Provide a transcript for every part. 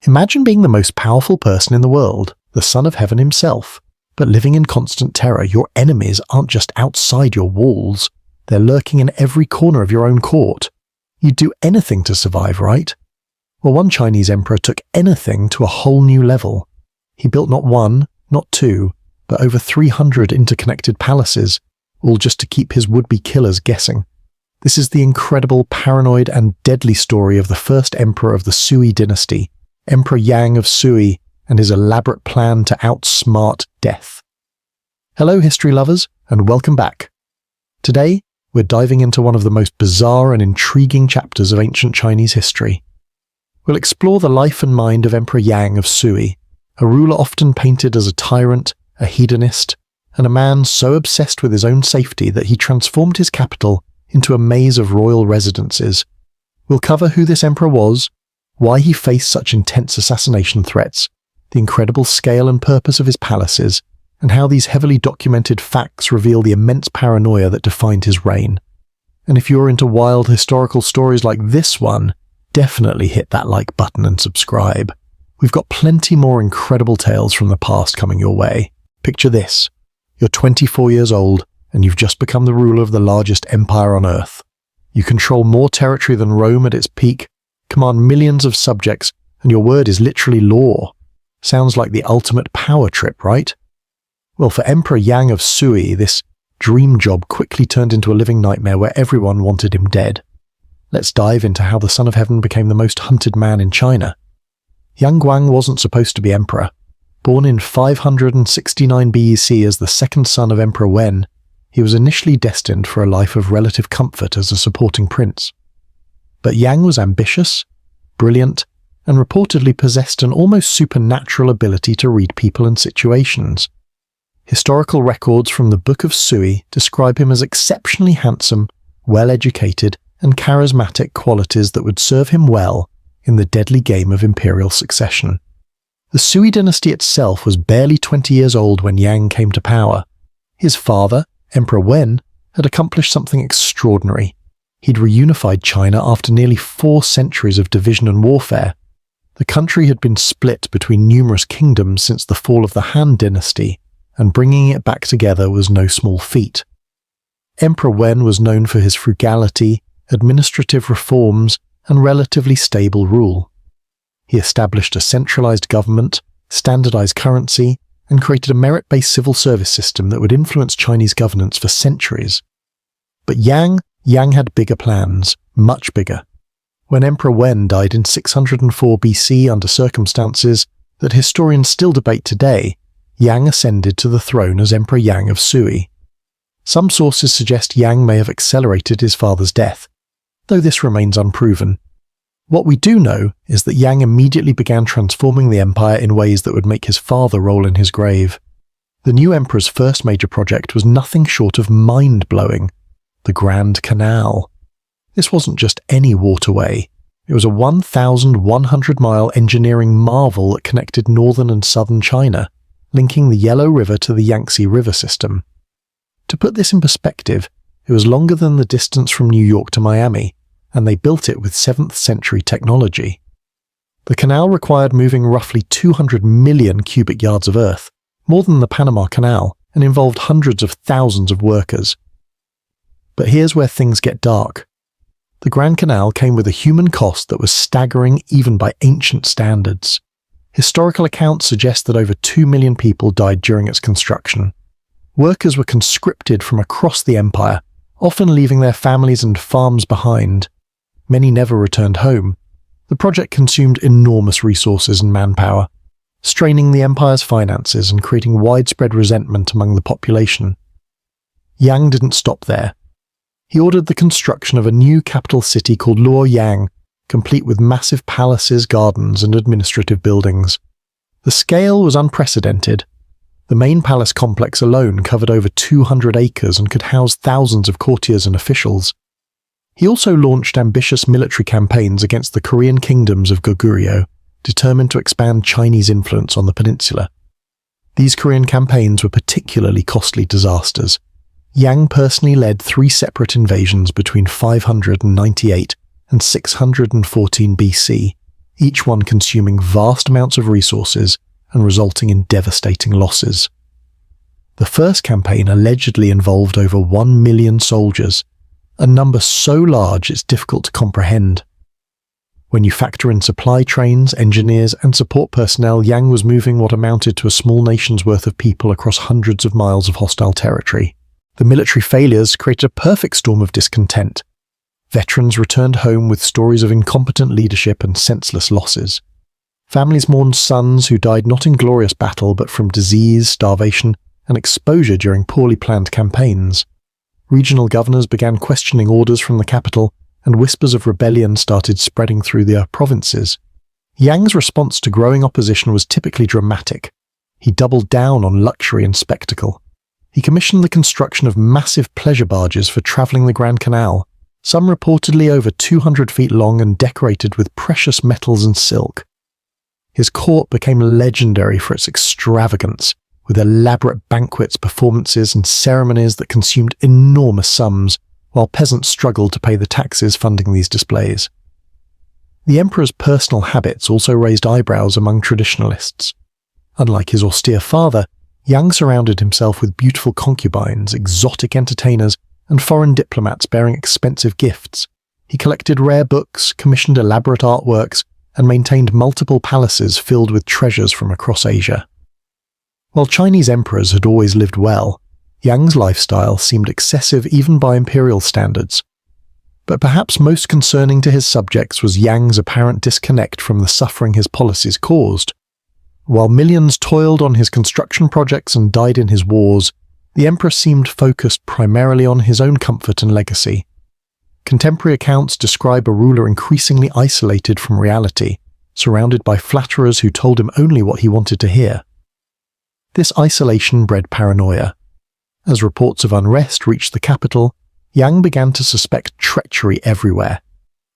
Imagine being the most powerful person in the world, the son of heaven himself, but living in constant terror. Your enemies aren't just outside your walls, they're lurking in every corner of your own court. You'd do anything to survive, right? Well, one Chinese emperor took anything to a whole new level. He built not one, not two, but over 300 interconnected palaces, all just to keep his would-be killers guessing. This is the incredible, paranoid and deadly story of the first emperor of the Sui dynasty, Emperor Yang of Sui, and his elaborate plan to outsmart death. Hello history lovers, and welcome back. Today, we're diving into one of the most bizarre and intriguing chapters of ancient Chinese history. We'll explore the life and mind of Emperor Yang of Sui, a ruler often painted as a tyrant, a hedonist, and a man so obsessed with his own safety that he transformed his capital into a maze of royal residences. We'll cover who this emperor was, why he faced such intense assassination threats, the incredible scale and purpose of his palaces, and how these heavily documented facts reveal the immense paranoia that defined his reign. And if you're into wild historical stories like this one, definitely hit that like button and subscribe. We've got plenty more incredible tales from the past coming your way. Picture this. You're 24 years old, and you've just become the ruler of the largest empire on Earth. You control more territory than Rome at its peak, command millions of subjects, and your word is literally law. Sounds like the ultimate power trip, right? Well, for Emperor Yang of Sui, this dream job quickly turned into a living nightmare where everyone wanted him dead. Let's dive into how the Son of Heaven became the most hunted man in China. Yang Guang wasn't supposed to be emperor. Born in 569 BC as the second son of Emperor Wen, he was initially destined for a life of relative comfort as a supporting prince. But Yang was ambitious, brilliant, and reportedly possessed an almost supernatural ability to read people and situations. Historical records from the Book of Sui describe him as exceptionally handsome, well-educated, and charismatic, qualities that would serve him well in the deadly game of imperial succession. The Sui dynasty itself was barely 20 years old when Yang came to power. His father, Emperor Wen, had accomplished something extraordinary. He'd reunified China after nearly 4 centuries of division and warfare. The country had been split between numerous kingdoms since the fall of the Han dynasty, and bringing it back together was no small feat. Emperor Wen was known for his frugality, administrative reforms, and relatively stable rule. He established a centralized government, standardized currency, and created a merit-based civil service system that would influence Chinese governance for centuries. But Yang had bigger plans, much bigger. When Emperor Wen died in 604 BC under circumstances that historians still debate today, Yang ascended to the throne as Emperor Yang of Sui. Some sources suggest Yang may have accelerated his father's death, though this remains unproven. What we do know is that Yang immediately began transforming the empire in ways that would make his father roll in his grave. The new emperor's first major project was nothing short of mind-blowing: the Grand Canal. This wasn't just any waterway. It was a 1,100-mile engineering marvel that connected northern and southern China, linking the Yellow River to the Yangtze River system. To put this in perspective, it was longer than the distance from New York to Miami, and they built it with 7th century technology. The canal required moving roughly 200 million cubic yards of earth, more than the Panama Canal, and involved hundreds of thousands of workers. But here's where things get dark. The Grand Canal came with a human cost that was staggering even by ancient standards. Historical accounts suggest that over 2 million people died during its construction. Workers were conscripted from across the empire, often leaving their families and farms behind. Many never returned home. The project consumed enormous resources and manpower, straining the empire's finances and creating widespread resentment among the population. Yang didn't stop there. He ordered the construction of a new capital city called Luoyang, complete with massive palaces, gardens, and administrative buildings. The scale was unprecedented. The main palace complex alone covered over 200 acres and could house thousands of courtiers and officials. He also launched ambitious military campaigns against the Korean kingdoms of Goguryeo, determined to expand Chinese influence on the peninsula. These Korean campaigns were particularly costly disasters. Yang personally led 3 separate invasions between 598 and 614 BC, each one consuming vast amounts of resources and resulting in devastating losses. The first campaign allegedly involved over 1 million soldiers, a number so large it's difficult to comprehend. When you factor in supply trains, engineers, and support personnel, Yang was moving what amounted to a small nation's worth of people across hundreds of miles of hostile territory. The military failures created a perfect storm of discontent. Veterans returned home with stories of incompetent leadership and senseless losses. Families mourned sons who died not in glorious battle but from disease, starvation, and exposure during poorly planned campaigns. Regional governors began questioning orders from the capital, and whispers of rebellion started spreading through the provinces. Yang's response to growing opposition was typically dramatic. He doubled down on luxury and spectacle. He commissioned the construction of massive pleasure barges for travelling the Grand Canal, some reportedly over 200 feet long and decorated with precious metals and silk. His court became legendary for its extravagance, with elaborate banquets, performances, and ceremonies that consumed enormous sums, while peasants struggled to pay the taxes funding these displays. The emperor's personal habits also raised eyebrows among traditionalists. Unlike his austere father, Yang surrounded himself with beautiful concubines, exotic entertainers, and foreign diplomats bearing expensive gifts. He collected rare books, commissioned elaborate artworks, and maintained multiple palaces filled with treasures from across Asia. While Chinese emperors had always lived well, Yang's lifestyle seemed excessive even by imperial standards. But perhaps most concerning to his subjects was Yang's apparent disconnect from the suffering his policies caused. While millions toiled on his construction projects and died in his wars, the emperor seemed focused primarily on his own comfort and legacy. Contemporary accounts describe a ruler increasingly isolated from reality, surrounded by flatterers who told him only what he wanted to hear. This isolation bred paranoia. As reports of unrest reached the capital, Yang began to suspect treachery everywhere.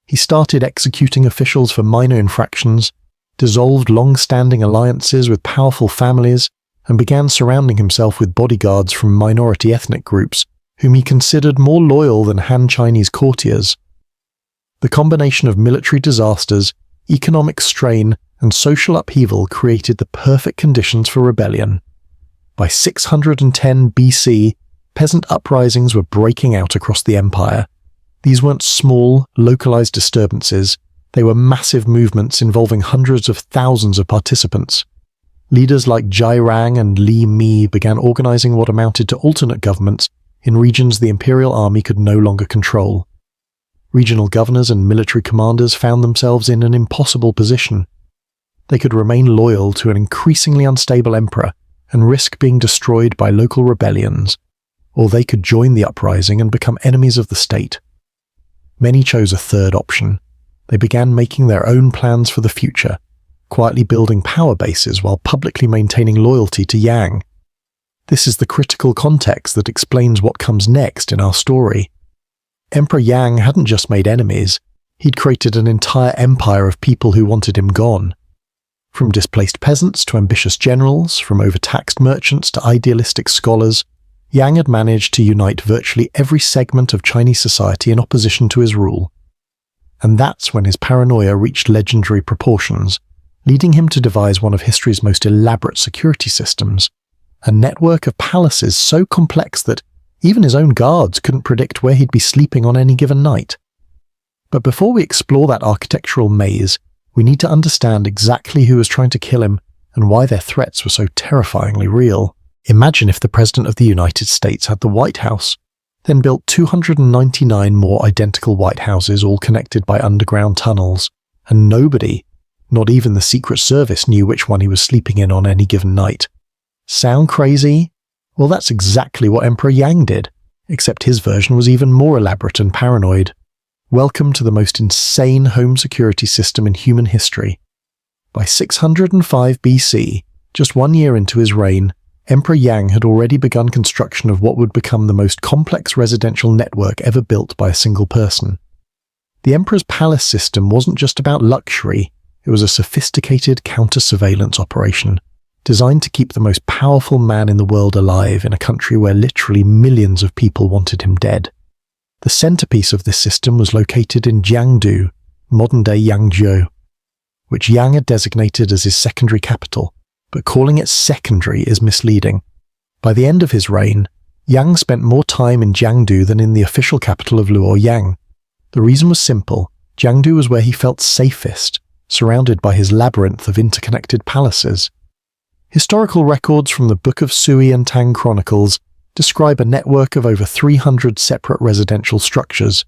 He started executing officials for minor infractions, dissolved long-standing alliances with powerful families, and began surrounding himself with bodyguards from minority ethnic groups, whom he considered more loyal than Han Chinese courtiers. The combination of military disasters, economic strain, and social upheaval created the perfect conditions for rebellion. By 610 BC, peasant uprisings were breaking out across the empire. These weren't small, localized disturbances. They were massive movements involving hundreds of thousands of participants. Leaders like Jai Rang and Li Mi began organizing what amounted to alternate governments in regions the imperial army could no longer control. Regional governors and military commanders found themselves in an impossible position. They could remain loyal to an increasingly unstable emperor and risk being destroyed by local rebellions, or they could join the uprising and become enemies of the state. Many chose a third option. They began making their own plans for the future, quietly building power bases while publicly maintaining loyalty to Yang. This is the critical context that explains what comes next in our story. Emperor Yang hadn't just made enemies, he'd created an entire empire of people who wanted him gone. From displaced peasants to ambitious generals, from overtaxed merchants to idealistic scholars, Yang had managed to unite virtually every segment of Chinese society in opposition to his rule. And that's when his paranoia reached legendary proportions, leading him to devise one of history's most elaborate security systems, a network of palaces so complex that even his own guards couldn't predict where he'd be sleeping on any given night. But before we explore that architectural maze, we need to understand exactly who was trying to kill him and why their threats were so terrifyingly real. Imagine if the President of the United States had the White House, then built 299 more identical White Houses all connected by underground tunnels, and nobody, not even the Secret Service, knew which one he was sleeping in on any given night. Sound crazy? Well, that's exactly what Emperor Yang did, except his version was even more elaborate and paranoid. Welcome to the most insane home security system in human history. By 605 BC, just 1 year into his reign, Emperor Yang had already begun construction of what would become the most complex residential network ever built by a single person. The emperor's palace system wasn't just about luxury, it was a sophisticated counter-surveillance operation, designed to keep the most powerful man in the world alive in a country where literally millions of people wanted him dead. The centerpiece of this system was located in Jiangdu, modern-day Yangzhou. which Yang had designated as his secondary capital, but calling it secondary is misleading. By the end of his reign, Yang spent more time in Jiangdu than in the official capital of Luoyang. The reason was simple. Jiangdu was where he felt safest, surrounded by his labyrinth of interconnected palaces. Historical records from the Book of Sui and Tang Chronicles describe a network of over 300 separate residential structures,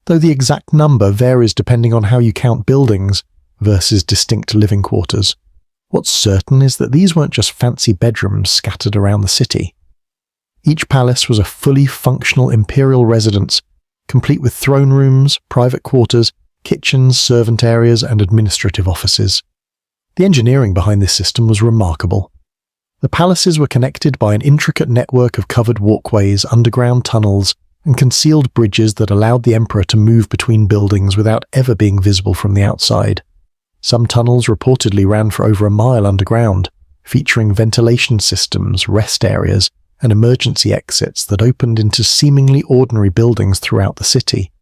though the exact number varies depending on how you count buildings versus distinct living quarters. What's certain is that these weren't just fancy bedrooms scattered around the city. Each palace was a fully functional imperial residence, complete with throne rooms, private quarters, kitchens, servant areas, and administrative offices. The engineering behind this system was remarkable. The palaces were connected by an intricate network of covered walkways, underground tunnels, and concealed bridges that allowed the emperor to move between buildings without ever being visible from the outside. Some tunnels reportedly ran for over a mile underground, featuring ventilation systems, rest areas, and emergency exits that opened into seemingly ordinary buildings throughout the city.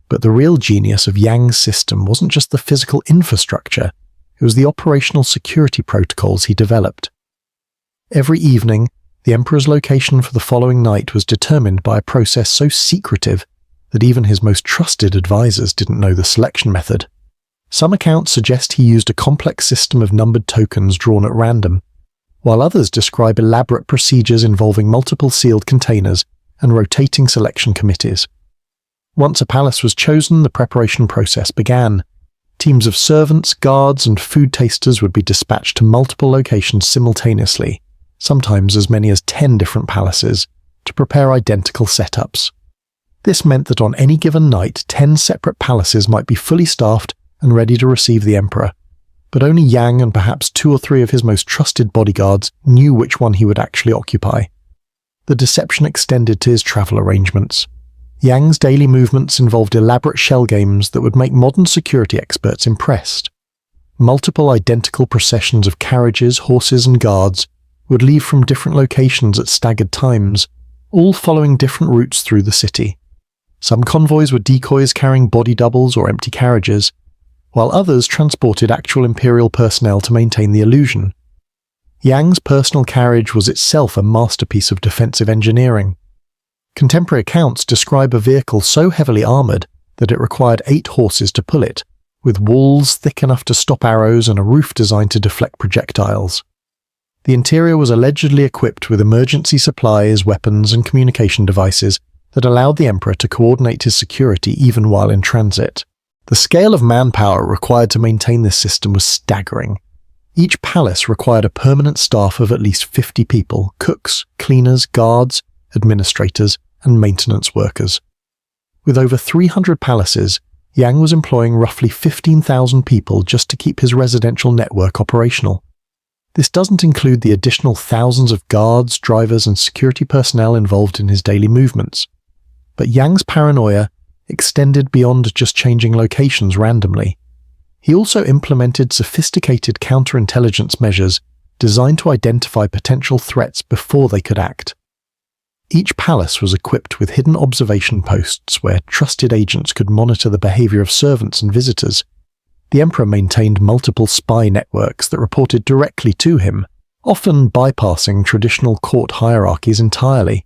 But the real genius of Yang's system wasn't just the physical infrastructure, it was the operational security protocols he developed. Every evening, the emperor's location for the following night was determined by a process so secretive that even his most trusted advisors didn't know the selection method. Some accounts suggest he used a complex system of numbered tokens drawn at random, while others describe elaborate procedures involving multiple sealed containers and rotating selection committees. Once a palace was chosen, the preparation process began. Teams of servants, guards, and food tasters would be dispatched to multiple locations simultaneously, sometimes as many as 10 different palaces, to prepare identical setups. This meant that on any given night, 10 separate palaces might be fully staffed and ready to receive the emperor, but only Yang and perhaps 2 or 3 of his most trusted bodyguards knew which one he would actually occupy. The deception extended to his travel arrangements. Yang's daily movements involved elaborate shell games that would make modern security experts impressed. Multiple identical processions of carriages, horses, and guards would leave from different locations at staggered times, all following different routes through the city. Some convoys were decoys carrying body doubles or empty carriages, while others transported actual imperial personnel to maintain the illusion. Yang's personal carriage was itself a masterpiece of defensive engineering. Contemporary accounts describe a vehicle so heavily armoured that it required 8 horses to pull it, with walls thick enough to stop arrows and a roof designed to deflect projectiles. The interior was allegedly equipped with emergency supplies, weapons, and communication devices that allowed the emperor to coordinate his security even while in transit. The scale of manpower required to maintain this system was staggering. Each palace required a permanent staff of at least 50 people: cooks, cleaners, guards, administrators, and maintenance workers. With over 300 palaces, Yang was employing roughly 15,000 people just to keep his residential network operational. This doesn't include the additional thousands of guards, drivers, and security personnel involved in his daily movements. But Yang's paranoia extended beyond just changing locations randomly. He also implemented sophisticated counterintelligence measures designed to identify potential threats before they could act. Each palace was equipped with hidden observation posts where trusted agents could monitor the behavior of servants and visitors. The emperor maintained multiple spy networks that reported directly to him, often bypassing traditional court hierarchies entirely.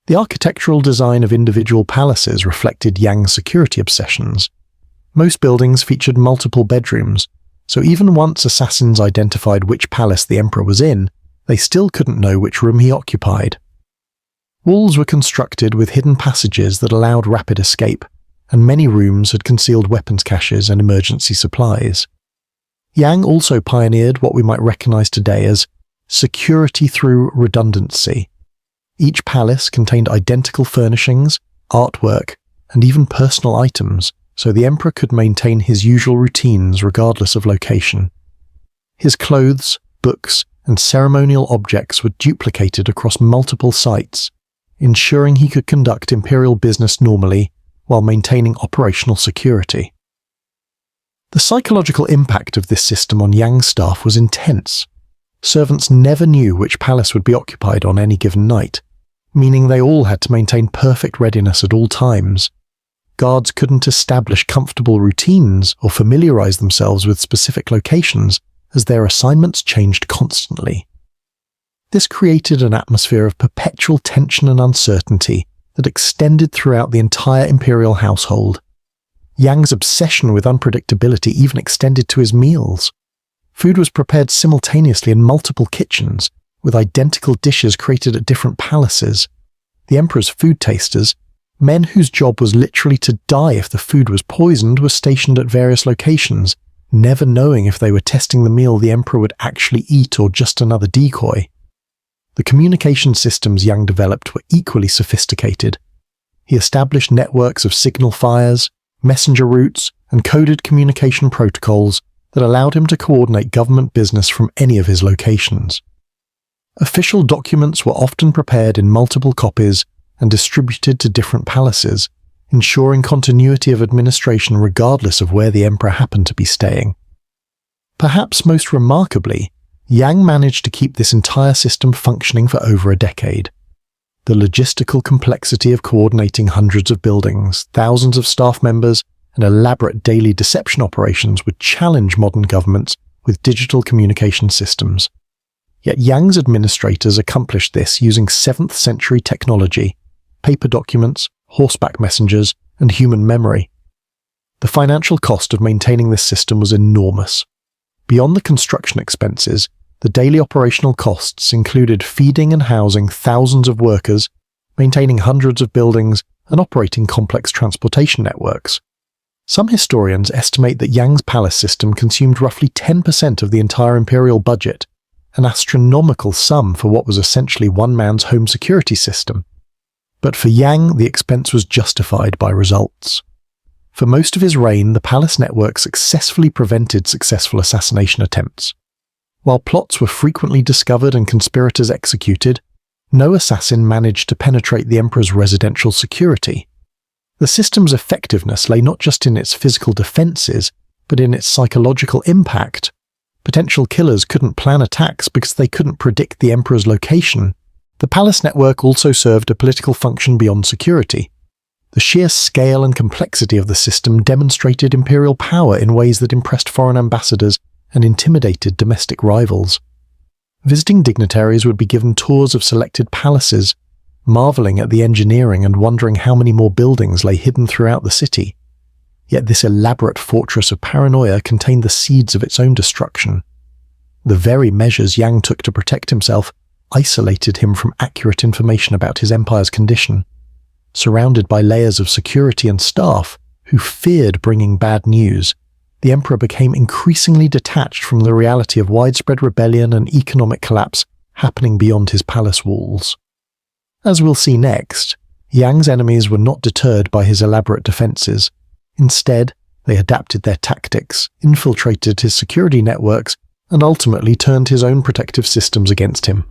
The architectural design of individual palaces reflected Yang's security obsessions. Most buildings featured multiple bedrooms, so even once assassins identified which palace the emperor was in, they still couldn't know which room he occupied. Walls were constructed with hidden passages that allowed rapid escape, and many rooms had concealed weapons caches and emergency supplies. Yang also pioneered what we might recognize today as security through redundancy. Each palace contained identical furnishings, artwork, and even personal items, so the emperor could maintain his usual routines regardless of location. His clothes, books, and ceremonial objects were duplicated across multiple sites, ensuring he could conduct imperial business normally while maintaining operational security. The psychological impact of this system on Yang's staff was intense. Servants never knew which palace would be occupied on any given night, meaning they all had to maintain perfect readiness at all times. guards couldn't establish comfortable routines or familiarize themselves with specific locations as their assignments changed constantly. This created an atmosphere of perpetual tension and uncertainty that extended throughout the entire imperial household. Yang's obsession with unpredictability even extended to his meals. Food was prepared simultaneously in multiple kitchens, with identical dishes created at different palaces. The emperor's food tasters, men whose job was literally to die if the food was poisoned, were stationed at various locations, never knowing if they were testing the meal the emperor would actually eat or just another decoy. The communication systems Yang developed were equally sophisticated. He established networks of signal fires, messenger routes, and coded communication protocols that allowed him to coordinate government business from any of his locations. Official documents were often prepared in multiple copies and distributed to different palaces, ensuring continuity of administration regardless of where the emperor happened to be staying. Perhaps most remarkably, Yang managed to keep this entire system functioning for over a decade. The logistical complexity of coordinating hundreds of buildings, thousands of staff members, and elaborate daily deception operations would challenge modern governments with digital communication systems. Yet Yang's administrators accomplished this using 7th century technology, paper documents, horseback messengers, and human memory. The financial cost of maintaining this system was enormous. Beyond the construction expenses, the daily operational costs included feeding and housing thousands of workers, maintaining hundreds of buildings, and operating complex transportation networks. Some historians estimate that Yang's palace system consumed roughly 10% of the entire imperial budget, an astronomical sum for what was essentially one man's home security system. But for Yang, the expense was justified by results. For most of his reign, the palace network successfully prevented successful assassination attempts. While plots were frequently discovered and conspirators executed, no assassin managed to penetrate the emperor's residential security. The system's effectiveness lay not just in its physical defenses, but in its psychological impact. Potential killers couldn't plan attacks because they couldn't predict the emperor's location. The palace network also served a political function beyond security. The sheer scale and complexity of the system demonstrated imperial power in ways that impressed foreign ambassadors and intimidated domestic rivals. Visiting dignitaries would be given tours of selected palaces, marveling at the engineering and wondering how many more buildings lay hidden throughout the city. Yet this elaborate fortress of Paranoia contained the seeds of its own destruction. The very measures Yang took to protect himself isolated him from accurate information about his empire's condition. Surrounded by layers of security and staff who feared bringing bad news, the emperor became increasingly detached from the reality of widespread rebellion and economic collapse happening beyond his palace walls. As we'll see next, Yang's enemies were not deterred by his elaborate defenses. Instead, they adapted their tactics, infiltrated his security networks, and ultimately turned his own protective systems against him.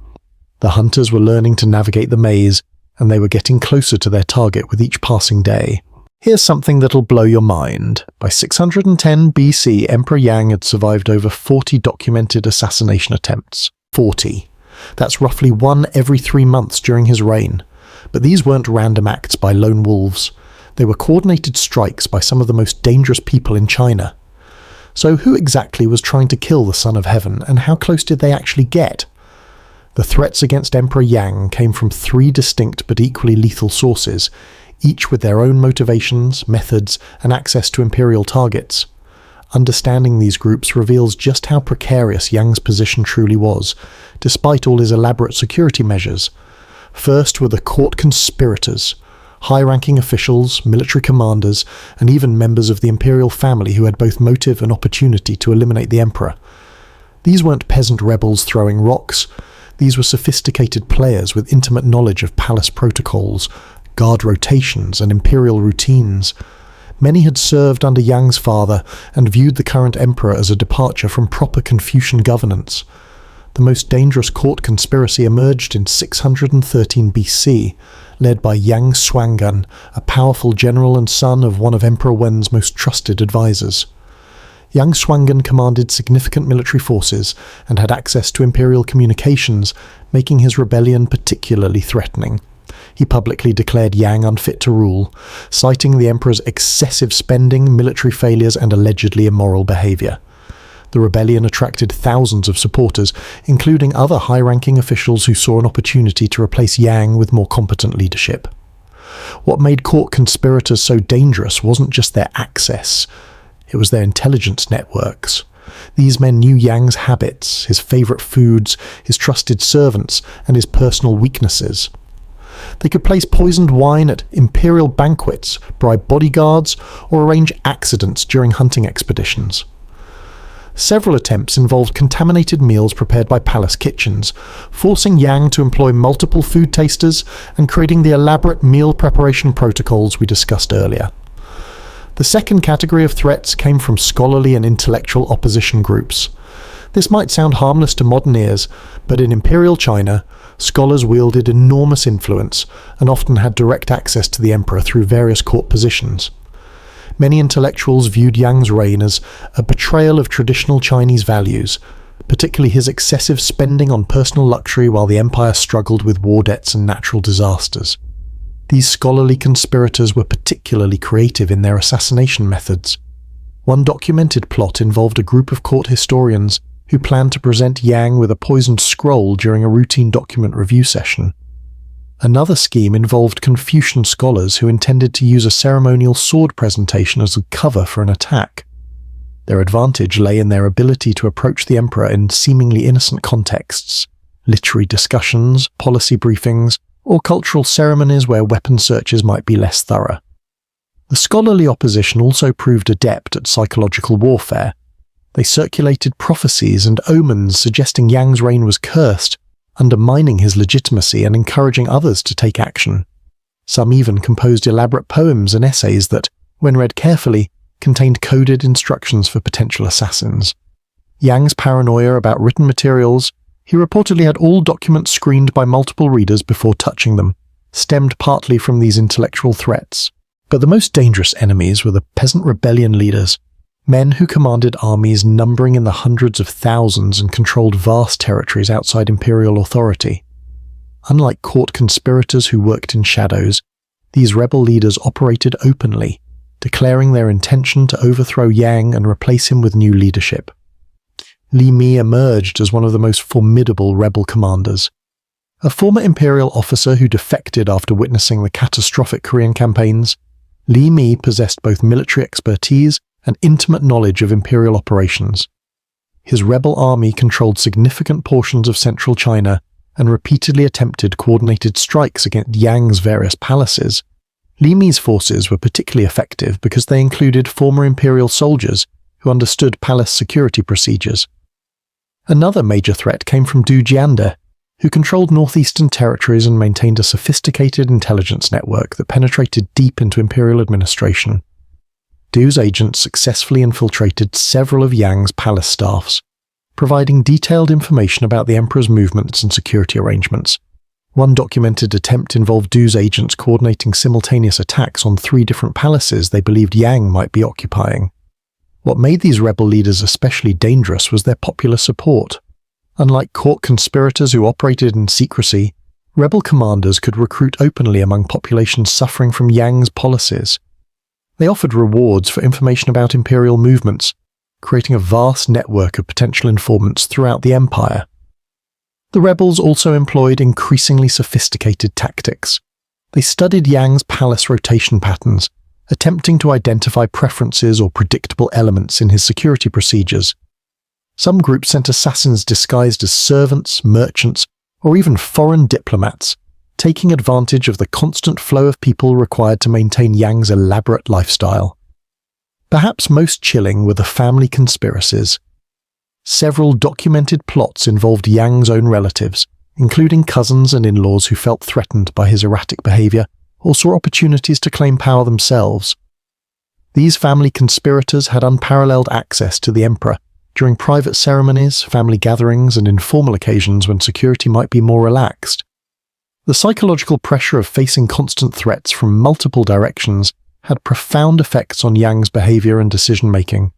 The hunters were learning to navigate the maze, and they were getting closer to their target with each passing day. Here's something that'll blow your mind. By 610 BC, Emperor Yang had survived over 40 documented assassination attempts. 40. That's roughly one every 3 months during his reign. But these weren't random acts by lone wolves. They were coordinated strikes by some of the most dangerous people in China. So who exactly was trying to kill the Son of Heaven, and how close did they actually get? The threats against Emperor Yang came from 3 distinct but equally lethal sources, each with their own motivations, methods, and access to imperial targets. Understanding these groups reveals just how precarious Yang's position truly was, despite all his elaborate security measures. First were the court conspirators, high-ranking officials, military commanders, and even members of the imperial family who had both motive and opportunity to eliminate the emperor. These weren't peasant rebels throwing rocks. These were sophisticated players with intimate knowledge of palace protocols, guard rotations, and imperial routines. Many had served under Yang's father and viewed the current emperor as a departure from proper Confucian governance. The most dangerous court conspiracy emerged in 613 BC, led by Yang Swangan, a powerful general and son of one of Emperor Wen's most trusted advisors. Yang Swangan commanded significant military forces and had access to imperial communications, making his rebellion particularly threatening. He publicly declared Yang unfit to rule, citing the emperor's excessive spending, military failures, and allegedly immoral behavior. The rebellion attracted thousands of supporters, including other high-ranking officials who saw an opportunity to replace Yang with more competent leadership. What made court conspirators so dangerous wasn't just their access, it was their intelligence networks. These men knew Yang's habits, his favourite foods, his trusted servants, and his personal weaknesses. They could place poisoned wine at imperial banquets, bribe bodyguards, or arrange accidents during hunting expeditions. Several attempts involved contaminated meals prepared by palace kitchens, forcing Yang to employ multiple food tasters and creating the elaborate meal preparation protocols we discussed earlier. The second category of threats came from scholarly and intellectual opposition groups. This might sound harmless to modern ears, but in Imperial China, scholars wielded enormous influence and often had direct access to the emperor through various court positions. Many intellectuals viewed Yang's reign as a betrayal of traditional Chinese values, particularly his excessive spending on personal luxury while the empire struggled with war debts and natural disasters. These scholarly conspirators were particularly creative in their assassination methods. One documented plot involved a group of court historians who planned to present Yang with a poisoned scroll during a routine document review session. Another scheme involved Confucian scholars who intended to use a ceremonial sword presentation as a cover for an attack. Their advantage lay in their ability to approach the emperor in seemingly innocent contexts, literary discussions, policy briefings, or cultural ceremonies where weapon searches might be less thorough. The scholarly opposition also proved adept at psychological warfare. They circulated prophecies and omens suggesting Yang's reign was cursed, undermining his legitimacy and encouraging others to take action. Some even composed elaborate poems and essays that, when read carefully, contained coded instructions for potential assassins. Yang's paranoia about written materials, he reportedly had all documents screened by multiple readers before touching them, stemmed partly from these intellectual threats. But the most dangerous enemies were the peasant rebellion leaders, men who commanded armies numbering in the hundreds of thousands and controlled vast territories outside imperial authority. Unlike court conspirators who worked in shadows, these rebel leaders operated openly, declaring their intention to overthrow Yang and replace him with new leadership. Li Mi emerged as one of the most formidable rebel commanders. A former imperial officer who defected after witnessing the catastrophic Korean campaigns, Li Mi possessed both military expertise and intimate knowledge of imperial operations. His rebel army controlled significant portions of central China and repeatedly attempted coordinated strikes against Yang's various palaces. Li Mi's forces were particularly effective because they included former imperial soldiers who understood palace security procedures. Another major threat came from Du Jiande, who controlled northeastern territories and maintained a sophisticated intelligence network that penetrated deep into imperial administration. Du's agents successfully infiltrated several of Yang's palace staffs, providing detailed information about the emperor's movements and security arrangements. One documented attempt involved Du's agents coordinating simultaneous attacks on 3 different palaces they believed Yang might be occupying. What made these rebel leaders especially dangerous was their popular support. Unlike court conspirators who operated in secrecy, rebel commanders could recruit openly among populations suffering from Yang's policies. They offered rewards for information about imperial movements, creating a vast network of potential informants throughout the empire. The rebels also employed increasingly sophisticated tactics. They studied Yang's palace rotation patterns, attempting to identify preferences or predictable elements in his security procedures. Some groups sent assassins disguised as servants, merchants, or even foreign diplomats, taking advantage of the constant flow of people required to maintain Yang's elaborate lifestyle. Perhaps most chilling were the family conspiracies. Several documented plots involved Yang's own relatives, including cousins and in-laws who felt threatened by his erratic behavior or saw opportunities to claim power themselves. These family conspirators had unparalleled access to the emperor during private ceremonies, family gatherings, and informal occasions when security might be more relaxed. The psychological pressure of facing constant threats from multiple directions had profound effects on Yang's behavior and decision-making.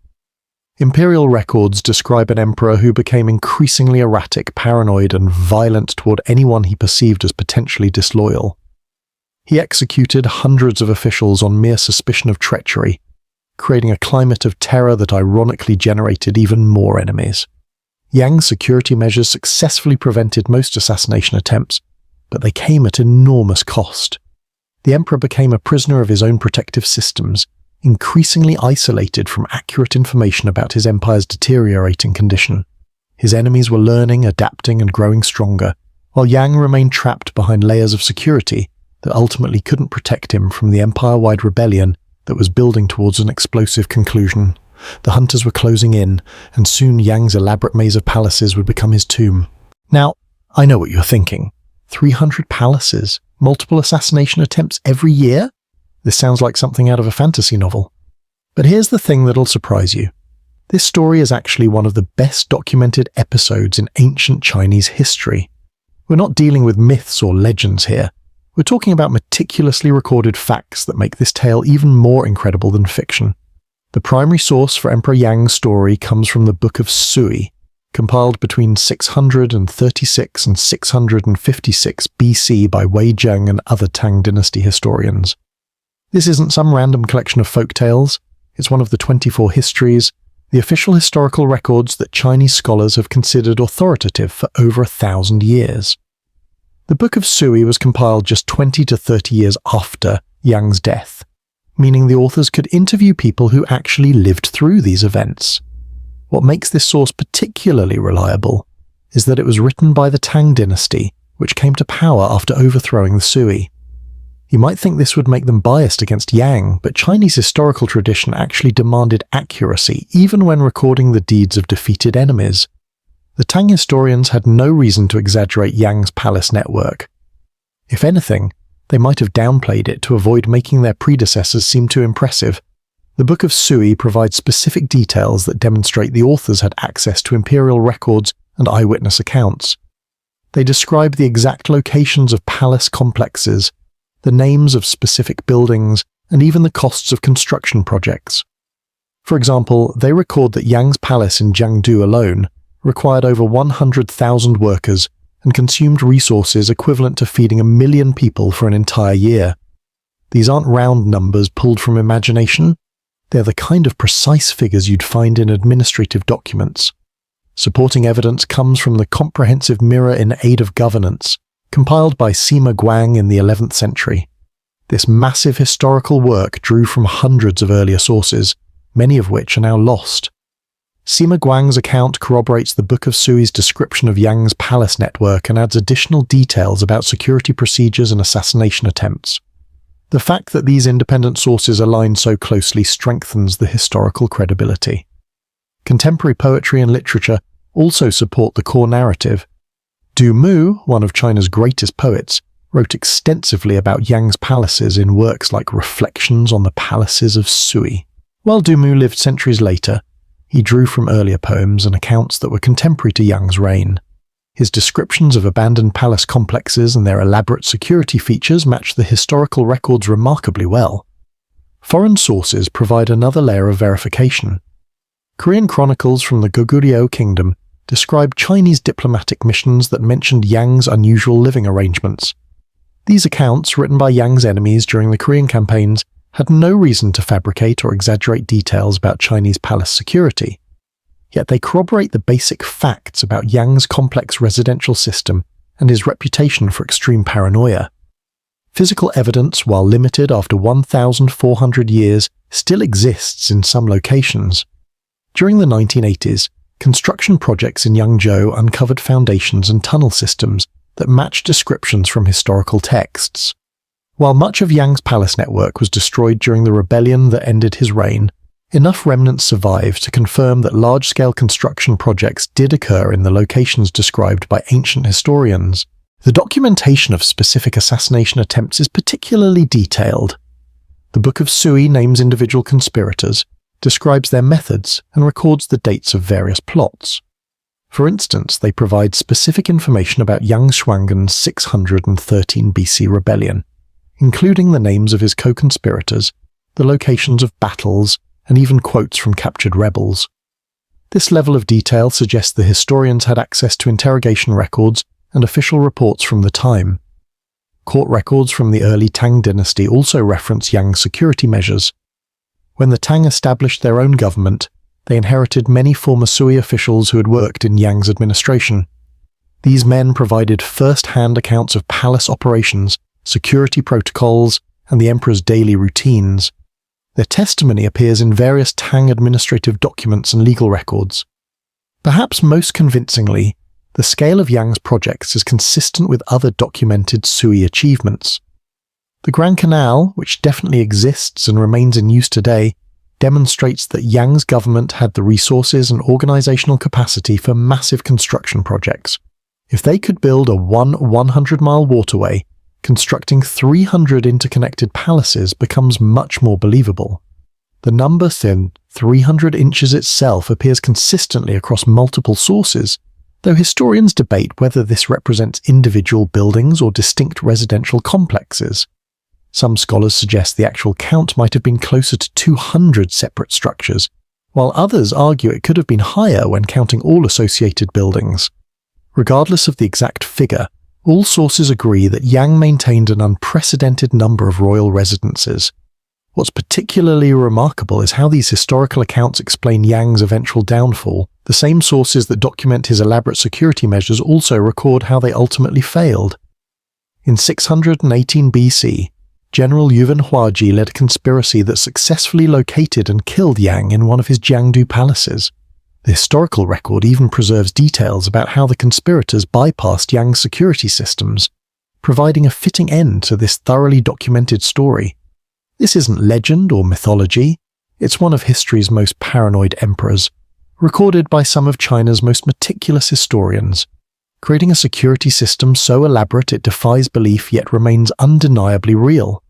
Imperial records describe an emperor who became increasingly erratic, paranoid, and violent toward anyone he perceived as potentially disloyal. He executed hundreds of officials on mere suspicion of treachery, creating a climate of terror that ironically generated even more enemies. Yang's security measures successfully prevented most assassination attempts, but they came at enormous cost. The emperor became a prisoner of his own protective systems, increasingly isolated from accurate information about his empire's deteriorating condition. His enemies were learning, adapting, and growing stronger, while Yang remained trapped behind layers of security that ultimately couldn't protect him from the empire-wide rebellion that was building towards an explosive conclusion. The hunters were closing in, and soon Yang's elaborate maze of palaces would become his tomb. Now, I know what you're thinking. 300 palaces, multiple assassination attempts every year? This sounds like something out of a fantasy novel. But here's the thing that'll surprise you. This story is actually one of the best documented episodes in ancient Chinese history. We're not dealing with myths or legends here. We're talking about meticulously recorded facts that make this tale even more incredible than fiction. The primary source for Emperor Yang's story comes from the Book of Sui, compiled between 636 and 656 BC by Wei Zheng and other Tang dynasty historians. This isn't some random collection of folk tales. It's one of the 24 histories, the official historical records that Chinese scholars have considered authoritative for over 1,000 years. The Book of Sui was compiled just 20 to 30 years after Yang's death, meaning the authors could interview people who actually lived through these events. What makes this source particularly reliable is that it was written by the Tang dynasty, which came to power after overthrowing the Sui. You might think this would make them biased against Yang, but Chinese historical tradition actually demanded accuracy even when recording the deeds of defeated enemies. The Tang historians had no reason to exaggerate Yang's palace network. If anything, they might have downplayed it to avoid making their predecessors seem too impressive. The Book of Sui provides specific details that demonstrate the authors had access to imperial records and eyewitness accounts. They describe the exact locations of palace complexes, the names of specific buildings, and even the costs of construction projects. For example, they record that Yang's palace in Jiangdu alone required over 100,000 workers and consumed resources equivalent to feeding 1 million people for an entire year. These aren't round numbers pulled from imagination. They're the kind of precise figures you'd find in administrative documents. Supporting evidence comes from the Comprehensive Mirror in Aid of Governance, compiled by Sima Guang in the 11th century. This massive historical work drew from hundreds of earlier sources, many of which are now lost. Sima Guang's account corroborates the Book of Sui's description of Yang's palace network and adds additional details about security procedures and assassination attempts. The fact that these independent sources align so closely strengthens the historical credibility. Contemporary poetry and literature also support the core narrative. Du Mu, one of China's greatest poets, wrote extensively about Yang's palaces in works like Reflections on the Palaces of Sui. While Du Mu lived centuries later, he drew from earlier poems and accounts that were contemporary to Yang's reign. His descriptions of abandoned palace complexes and their elaborate security features match the historical records remarkably well. Foreign sources provide another layer of verification. Korean chronicles from the Goguryeo Kingdom describe Chinese diplomatic missions that mentioned Yang's unusual living arrangements. These accounts, written by Yang's enemies during the Korean campaigns, had no reason to fabricate or exaggerate details about Chinese palace security. Yet they corroborate the basic facts about Yang's complex residential system and his reputation for extreme paranoia. Physical evidence, while limited after 1,400 years, still exists in some locations. During the 1980s, construction projects in Yangzhou uncovered foundations and tunnel systems that matched descriptions from historical texts. While much of Yang's palace network was destroyed during the rebellion that ended his reign, enough remnants survived to confirm that large-scale construction projects did occur in the locations described by ancient historians. The documentation of specific assassination attempts is particularly detailed. The Book of Sui names individual conspirators, describes their methods, and records the dates of various plots. For instance, they provide specific information about Yang Shuanggen's 613 BC rebellion, including the names of his co-conspirators, the locations of battles, and even quotes from captured rebels. This level of detail suggests the historians had access to interrogation records and official reports from the time. Court records from the early Tang dynasty also reference Yang's security measures. When the Tang established their own government, they inherited many former Sui officials who had worked in Yang's administration. These men provided first-hand accounts of palace operations, security protocols, and the emperor's daily routines. Their testimony appears in various Tang administrative documents and legal records. Perhaps most convincingly, the scale of Yang's projects is consistent with other documented Sui achievements. The Grand Canal, which definitely exists and remains in use today, demonstrates that Yang's government had the resources and organizational capacity for massive construction projects. If they could build a 100-mile waterway, constructing 300 interconnected palaces becomes much more believable. The number 300 inches itself appears consistently across multiple sources, though historians debate whether this represents individual buildings or distinct residential complexes. Some scholars suggest the actual count might have been closer to 200 separate structures, while others argue it could have been higher when counting all associated buildings. Regardless of the exact figure, all sources agree that Yang maintained an unprecedented number of royal residences. What's particularly remarkable is how these historical accounts explain Yang's eventual downfall. The same sources that document his elaborate security measures also record how they ultimately failed. In 618 BC, General Yuan Huaji led a conspiracy that successfully located and killed Yang in one of his Jiangdu palaces. The historical record even preserves details about how the conspirators bypassed Yang's security systems, providing a fitting end to this thoroughly documented story. This isn't legend or mythology, it's one of history's most paranoid emperors, recorded by some of China's most meticulous historians, creating a security system so elaborate it defies belief yet remains undeniably real.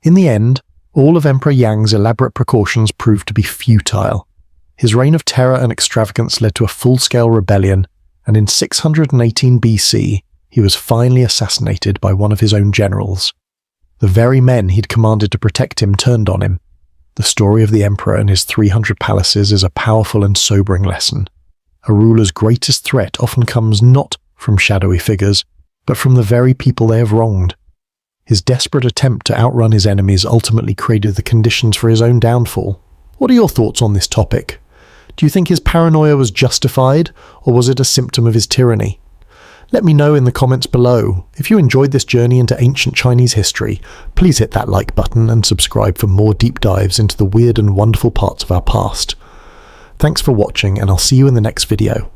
In the end, all of Emperor Yang's elaborate precautions proved to be futile. His reign of terror and extravagance led to a full-scale rebellion, and in 618 BC, he was finally assassinated by one of his own generals. The very men he'd commanded to protect him turned on him. The story of the emperor and his 300 palaces is a powerful and sobering lesson. A ruler's greatest threat often comes not from shadowy figures, but from the very people they have wronged. His desperate attempt to outrun his enemies ultimately created the conditions for his own downfall. What are your thoughts on this topic? Do you think his paranoia was justified, or was it a symptom of his tyranny? Let me know in the comments below. If you enjoyed this journey into ancient Chinese history, please hit that like button and subscribe for more deep dives into the weird and wonderful parts of our past. Thanks for watching, and I'll see you in the next video.